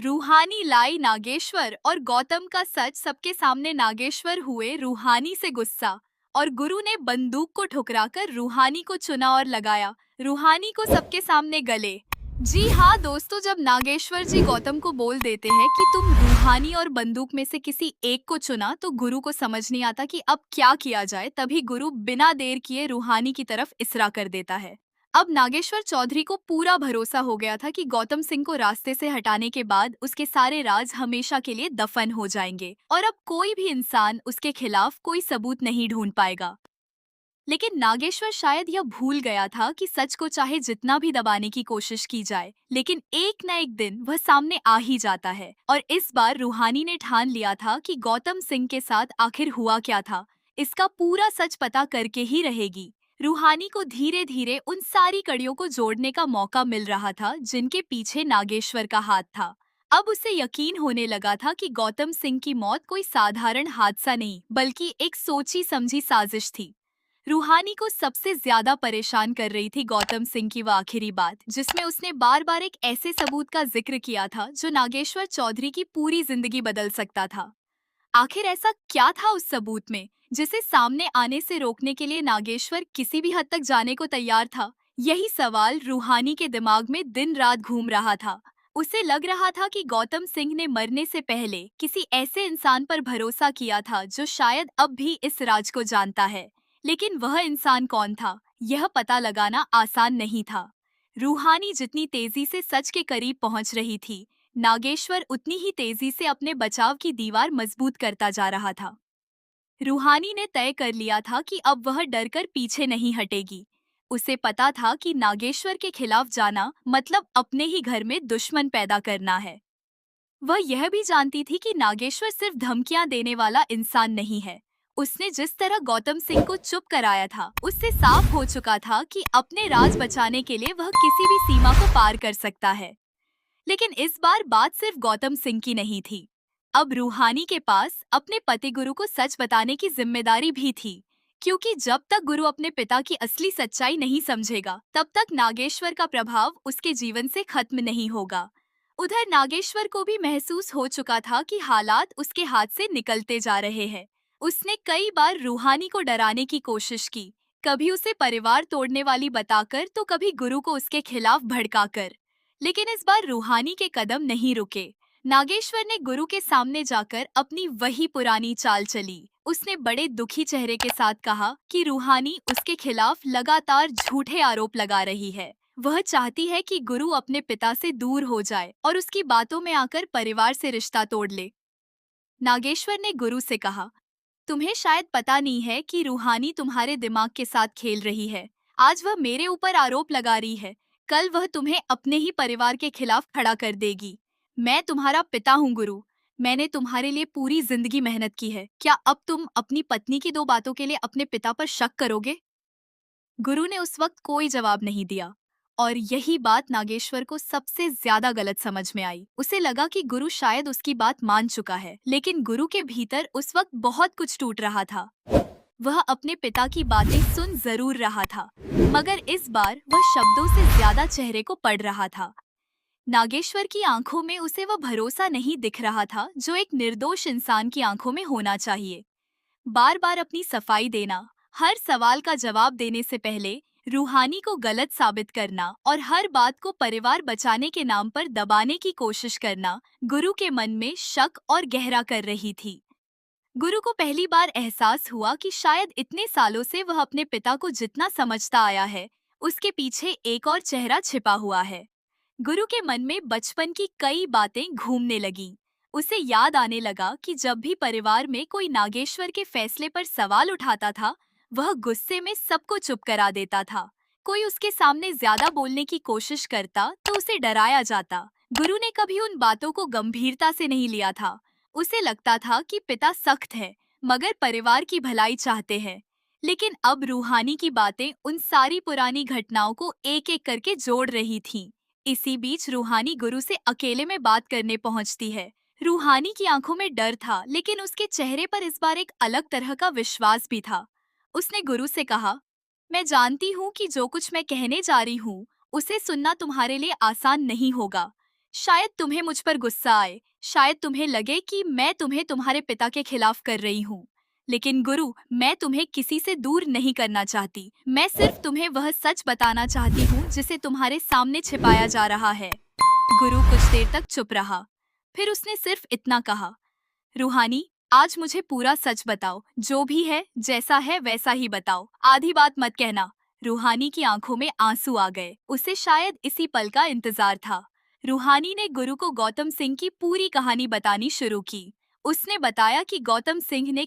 रूहानी लाई नागेश्वर और गौतम का सच सबके सामने। नागेश्वर हुए रूहानी से गुस्सा और गुरु ने बंदूक को ठुकराकर रूहानी को चुना और लगाया रूहानी को सबके सामने गले। जी हाँ दोस्तों, जब नागेश्वर जी गौतम को बोल देते हैं कि तुम रूहानी और बंदूक में से किसी एक को चुना, तो गुरु को समझ नहीं आता कि अब क्या किया जाए। तभी गुरु बिना देर किए रूहानी की तरफ इसरा कर देता है। अब नागेश्वर चौधरी को पूरा भरोसा हो गया था कि गौतम सिंह को रास्ते से हटाने के बाद उसके सारे राज हमेशा के लिए दफन हो जाएंगे और अब कोई भी इंसान उसके खिलाफ कोई सबूत नहीं ढूंढ पाएगा। लेकिन नागेश्वर शायद यह भूल गया था कि सच को चाहे जितना भी दबाने की कोशिश की जाए, लेकिन एक न एक दिन वह सामने आ ही जाता है। और इस बार रूहानी ने ठान लिया था कि गौतम सिंह के साथ आखिर हुआ क्या था, इसका पूरा सच पता करके ही रहेगी। रूहानी को धीरे धीरे उन सारी कड़ियों को जोड़ने का मौका मिल रहा था जिनके पीछे नागेश्वर का हाथ था। अब उसे यकीन होने लगा था कि गौतम सिंह की मौत कोई साधारण हादसा नहीं, बल्कि एक सोची समझी साजिश थी। रूहानी को सबसे ज्यादा परेशान कर रही थी गौतम सिंह की वह आखिरी बात, जिसमें उसने बार बार एक ऐसे सबूत का जिक्र किया था जो नागेश्वर चौधरी की पूरी जिंदगी बदल सकता था। आखिर ऐसा क्या था उस सबूत में जिसे सामने आने से रोकने के लिए नागेश्वर किसी भी हद तक जाने को तैयार था? यही सवाल रूहानी के दिमाग में दिन रात घूम रहा था। उसे लग रहा था कि गौतम सिंह ने मरने से पहले किसी ऐसे इंसान पर भरोसा किया था जो शायद अब भी इस राज को जानता है। लेकिन वह इंसान कौन था, यह पता लगाना आसान नहीं था। रूहानी जितनी तेजी से सच के करीब पहुंच रही थी, नागेश्वर उतनी ही तेजी से अपने बचाव की दीवार मजबूत करता जा रहा था। रूहानी ने तय कर लिया था कि अब वह डरकर पीछे नहीं हटेगी। उसे पता था कि नागेश्वर के खिलाफ जाना मतलब अपने ही घर में दुश्मन पैदा करना है। वह यह भी जानती थी कि नागेश्वर सिर्फ धमकियां देने वाला इंसान नहीं है। उसने जिस तरह गौतम सिंह को चुप कराया था, उससे साफ हो चुका था कि अपने राज बचाने के लिए वह किसी भी सीमा को पार कर सकता है। लेकिन इस बार बात सिर्फ गौतम सिंह की नहीं थी। अब रूहानी के पास अपने पति गुरु को सच बताने की जिम्मेदारी भी थी, क्योंकि जब तक गुरु अपने पिता की असली सच्चाई नहीं समझेगा, तब तक नागेश्वर का प्रभाव उसके जीवन से खत्म नहीं होगा। उधर नागेश्वर को भी महसूस हो चुका था कि हालात उसके हाथ से निकलते जा रहे हैं। उसने कई बार रूहानी को डराने की कोशिश की, कभी उसे परिवार तोड़ने वाली बताकर तो कभी गुरु को उसके खिलाफ भड़काकर। लेकिन इस बार रूहानी के कदम नहीं रुके। नागेश्वर ने गुरु के सामने जाकर अपनी वही पुरानी चाल चली। उसने बड़े दुखी चेहरे के साथ कहा कि रूहानी उसके खिलाफ लगातार झूठे आरोप लगा रही है। वह चाहती है कि गुरु अपने पिता से दूर हो जाए और उसकी बातों में आकर परिवार से रिश्ता तोड़ ले। नागेश्वर ने गुरु से कहा, तुम्हें शायद पता नहीं है कि रूहानी तुम्हारे दिमाग के साथ खेल रही है। आज वह मेरे ऊपर आरोप लगा रही है, कल वह तुम्हें अपने ही परिवार के खिलाफ खड़ा कर देगी। मैं तुम्हारा पिता हूँ गुरु, मैंने तुम्हारे लिए पूरी जिंदगी मेहनत की है। क्या अब तुम अपनी पत्नी की दो बातों के लिए अपने पिता पर शक करोगे? गुरु ने उस वक्त कोई जवाब नहीं दिया और यही बात नागेश्वर को सबसे ज्यादा गलत समझ में आई। उसे लगा कि गुरु शायद उसकी बात मान चुका है, लेकिन गुरु के भीतर उस वक्त बहुत कुछ टूट रहा था। वह अपने पिता की बातें सुन जरूर रहा था, मगर इस बार वह शब्दों से ज्यादा चेहरे को पढ़ रहा था। नागेश्वर की आंखों में उसे वह भरोसा नहीं दिख रहा था जो एक निर्दोष इंसान की आंखों में होना चाहिए। बार बार अपनी सफाई देना, हर सवाल का जवाब देने से पहले रूहानी को गलत साबित करना और हर बात को परिवार बचाने के नाम पर दबाने की कोशिश करना गुरु के मन में शक और गहरा कर रही थी। गुरु को पहली बार एहसास हुआ कि शायद इतने सालों से वह अपने पिता को जितना समझता आया है, उसके पीछे एक और चेहरा छिपा हुआ है। गुरु के मन में बचपन की कई बातें घूमने लगीं। उसे याद आने लगा कि जब भी परिवार में कोई नागेश्वर के फैसले पर सवाल उठाता था, वह गुस्से में सबको चुप करा देता था। कोई उसके सामने ज्यादा बोलने की कोशिश करता तो उसे डराया जाता। गुरु ने कभी उन बातों को गंभीरता से नहीं लिया था। उसे लगता था कि पिता सख्त है, मगर परिवार की भलाई चाहते हैं। लेकिन अब रूहानी की बातें उन सारी पुरानी घटनाओं को एक एक करके जोड़ रही थीं। इसी बीच रूहानी गुरु से अकेले में बात करने पहुंचती है। रूहानी की आंखों में डर था, लेकिन उसके चेहरे पर इस बार एक अलग तरह का विश्वास भी था। उसने गुरु से कहा, मैं जानती हूँ कि जो कुछ मैं कहने जा रही हूँ, उसे सुनना तुम्हारे लिए आसान नहीं होगा। शायद तुम्हें मुझ पर गुस्सा आए, शायद तुम्हें लगे कि मैं तुम्हें तुम्हारे पिता के खिलाफ कर रही हूँ। लेकिन गुरु, मैं तुम्हें किसी से दूर नहीं करना चाहती। मैं सिर्फ तुम्हें वह सच बताना चाहती हूँ जिसे तुम्हारे सामने छिपाया जा रहा है। गुरु कुछ देर तक चुप रहा। फिर उसने सिर्फ इतना कहा, रूहानी, आज मुझे पूरा सच बताओ। जो भी है, जैसा है वैसा ही बताओ। आधी बात मत कहना। रूहानी की आंखों में आंसू आ गए। उसे शायद इसी पल का इंतजार था। रूहानी ने गुरु को गौतम सिंह की पूरी कहानी बतानी शुरू की। उसने बताया कि गौतम सिंह ने